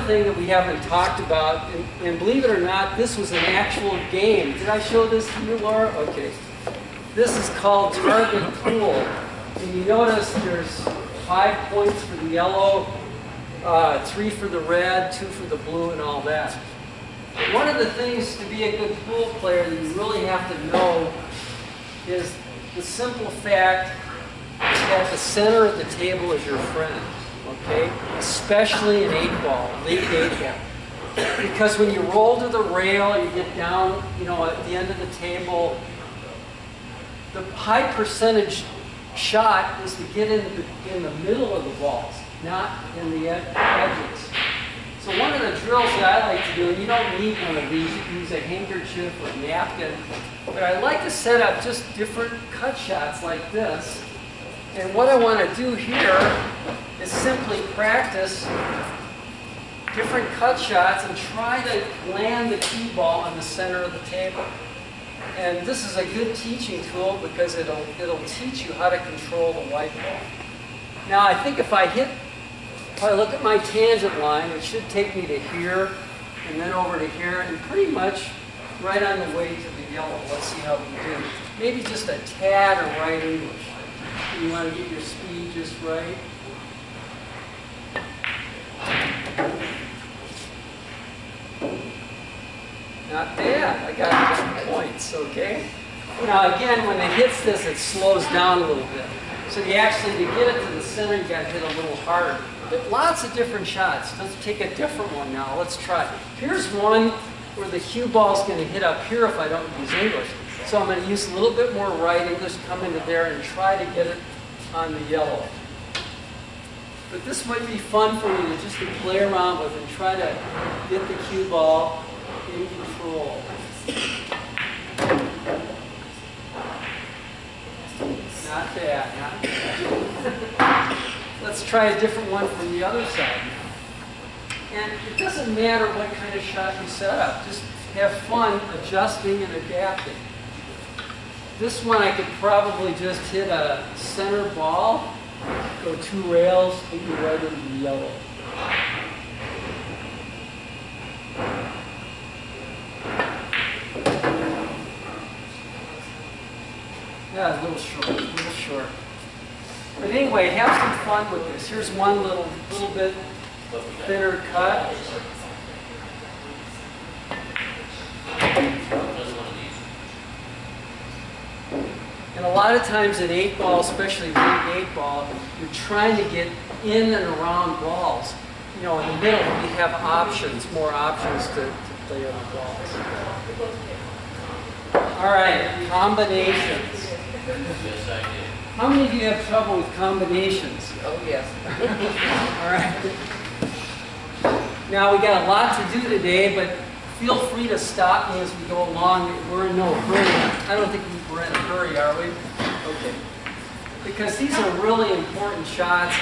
thing that we haven't talked about, and believe it or not, this was an actual game. Did I show this to you, Laura? Okay. This is called target pool. And you notice there's 5 points for the yellow, 3 for the red, 2 for the blue, and all that. One of the things to be a good pool player that you really have to know is the simple fact that the center of the table is your friend, okay? Especially in 8-ball, late 8-ball. Because when you roll to the rail, you get down, you know, at the end of the table, the high percentage shot is to get in the middle of the balls, not in the edges. So one of the drills that I like to do, and you don't need one of these, you can use a handkerchief or a napkin, but I like to set up just different cut shots like this. And what I want to do here is simply practice different cut shots and try to land the cue ball on the center of the table. And this is a good teaching tool because it'll teach you how to control the white ball. Now I think if I look at my tangent line, it should take me to here and then over to here and pretty much right on the way to the yellow. Let's see how we do. Maybe just a tad of right English. You want to get your speed just right. Not bad. I got 10 points, okay? Now again, when it hits this, it slows down a little bit. So you actually, to get it to the center, you got to hit a little harder. But lots of different shots. Let's take a different one now. Let's try. Here's one where the cue ball is going to hit up here if I don't use English. So I'm going to use a little bit more right English, come into there and try to get it on the yellow. But this might be fun for you just to play around with and try to get the cue ball in control. Not bad, not bad. Let's try a different one from the other side. And it doesn't matter what kind of shot you set up. Just have fun adjusting and adapting. This one I could probably just hit a center ball, go 2 rails, hit you right into the yellow. Yeah, a little short. But anyway, have some fun with this. Here's one little bit thinner cut. And a lot of times in 8-ball, especially big 8-ball, you're trying to get in and around balls. You know, in the middle, we have options, more options to play other balls. All right, combinations. Yes, I did. How many of you have trouble with combinations? Oh, yes. All right. Now, we got a lot to do today, but feel free to stop me as we go along. We're in no hurry. I don't think we're in a hurry, are we? Okay. Because these are really important shots.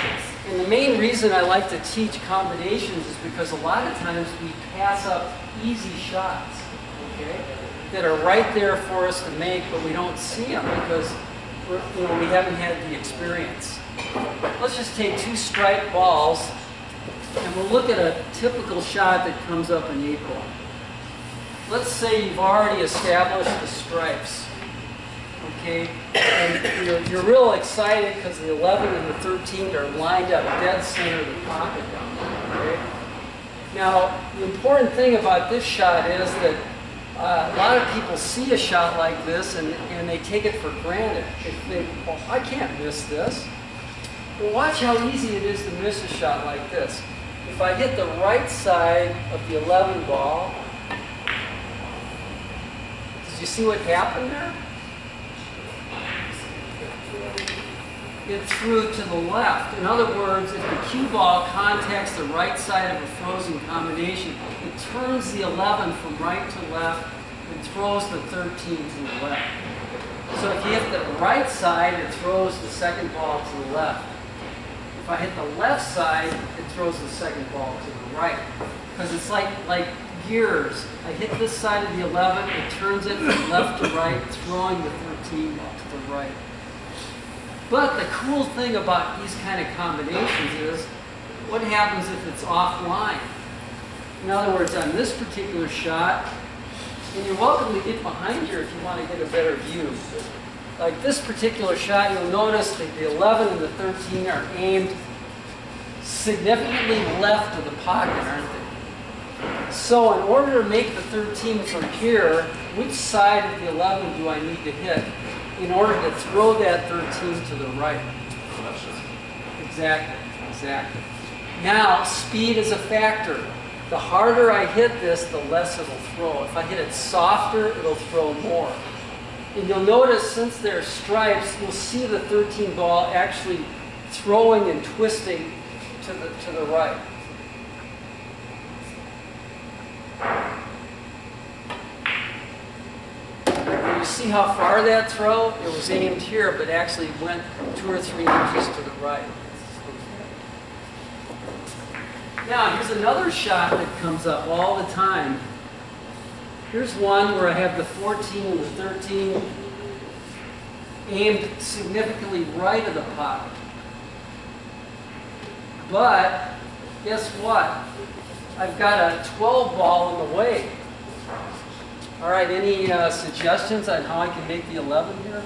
And the main reason I like to teach combinations is because a lot of times we pass up easy shots, okay, that are right there for us to make, but we don't see them because we haven't had the experience. Let's just take 2 striped balls, and we'll look at a typical shot that comes up in 8-ball. Let's say you've already established the stripes, okay? And you're real excited because the 11 and the 13 are lined up dead center of the pocket down there, okay? Now, the important thing about this shot is that a lot of people see a shot like this and they take it for granted. They think, well, I can't miss this. Well, watch how easy it is to miss a shot like this. If I hit the right side of the 11 ball, did you see what happened there? It threw to the left. In other words, if the cue ball contacts the right side of a frozen combination, it turns the 11 from right to left and throws the 13 to the left. So if you hit the right side, it throws the second ball to the left. If I hit the left side, it throws the second ball to the right. Because it's like gears. I hit this side of the 11, it turns it from left to right, throwing the 13 to the right. But the cool thing about these kind of combinations is, what happens if it's offline? In other words, on this particular shot, and you're welcome to get behind here if you want to get a better view. Like this particular shot, you'll notice that the 11 and the 13 are aimed significantly left of the pocket, aren't they? So in order to make the 13 from here, which side of the 11 do I need to hit in order to throw that 13 to the right? Exactly, exactly. Now, speed is a factor. The harder I hit this, the less it'll throw. If I hit it softer, it'll throw more. And you'll notice, since there are stripes, you'll see the 13 ball actually throwing and twisting to the right. You see how far that throw? It was aimed here, but actually went 2 or 3 inches to the right. Now, here's another shot that comes up all the time. Here's one where I have the 14 and the 13 aimed significantly right of the pocket. But, guess what? I've got a 12 ball in the way. All right, any suggestions on how I can make the 11 here?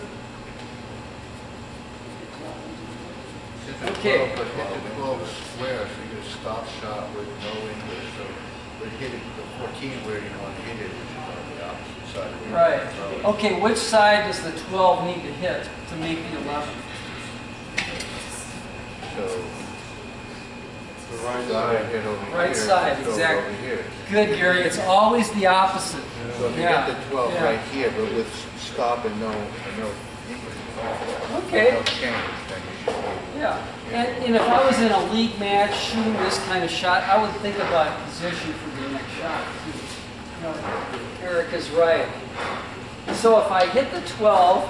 Okay. But hit the 12 square, so you get a stop shot with no English. So we're hitting the 14 where you want to hit it, which is on the opposite side of the Right. throw. Okay, which side does the 12 need to hit to make the 11? So the right side hit over here. Right side, throw it exactly. Over here. Good, Gary. It's always the opposite. So if you Yeah, hit the 12 yeah. right here, but with stop and no English, Okay. no change, then you should be. Yeah. And if I was in a league match shooting this kind of shot, I would think about position for the next shot. You know, Eric is right. So if I hit the 12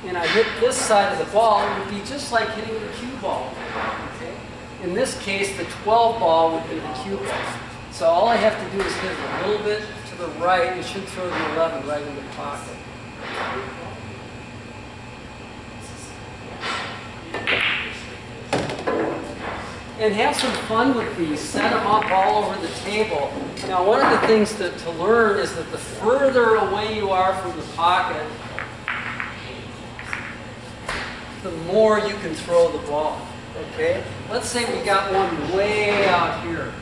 and I hit this side of the ball, it would be just like hitting the cue ball. Okay? In this case, the 12 ball would be the cue ball. So all I have to do is hit it a little bit to the right. It should throw the 11 right in the pocket. And have some fun with these. Set them up all over the table. Now, one of the things to learn is that the further away you are from the pocket, the more you can throw the ball. Okay? Let's say we got one way out here.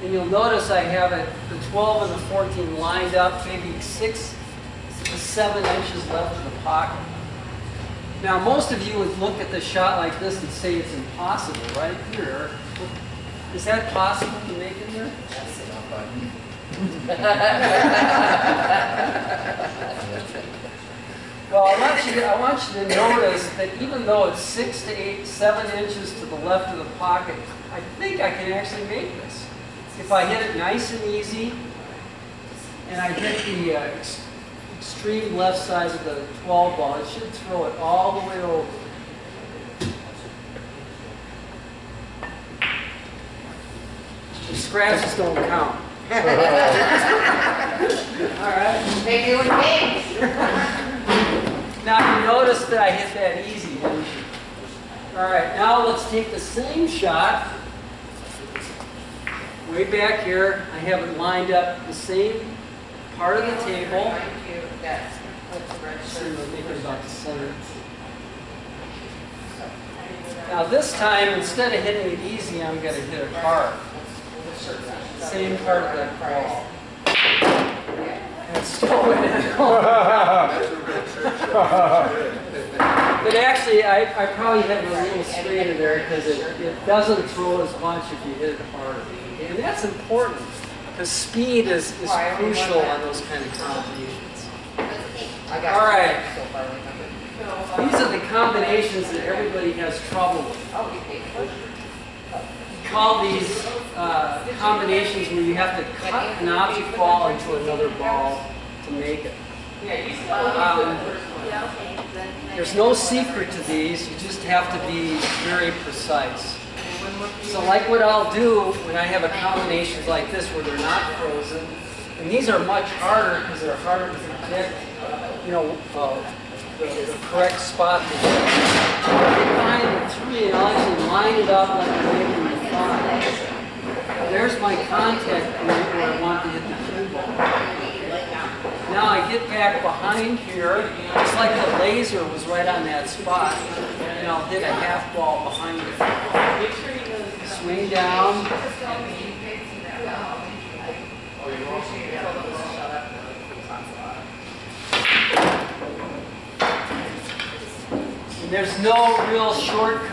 And you'll notice I have it, the 12 and the 14 lined up, maybe 6 to 7 inches left of the pocket. Now, most of you would look at the shot like this and say it's impossible, right here. Is that possible to make in there? Well, I want you to notice that even though it's 6 to 8, 7 inches to the left of the pocket, I think I can actually make this. If I hit it nice and easy, and I hit the extreme left side of the 12 ball, it should throw it all the way over. The scratches don't count. All right. Maybe it would be. Now you notice that I hit that easy, didn't you? All right, now let's take the same shot. Way back here, I have it lined up the same part of the table. So we'll make it about the center. Now this time, instead of hitting it easy, I'm going to hit it hard. Same part of that ball. And it's still went in. But actually, I probably hit it a little straighter there because it doesn't throw as much if you hit it harder. And that's important because speed is crucial on those kind of combinations. All right. These are the combinations that everybody has trouble with. We call these combinations where you have to cut an object ball into another ball to make it. There's no secret to these. You just have to be very precise. So like what I'll do when I have a combinations like this where they're not frozen, and these are much harder because they're harder to predict, you know, the correct spot to hit. I'll get behind the tree and I'll actually line it up like I'm making the fun. There's my contact point where I want to hit the cue ball. Now I get back behind here. It's like the laser was right on that spot. And I'll hit a half ball behind it. Swing down. And there's no real shortcut.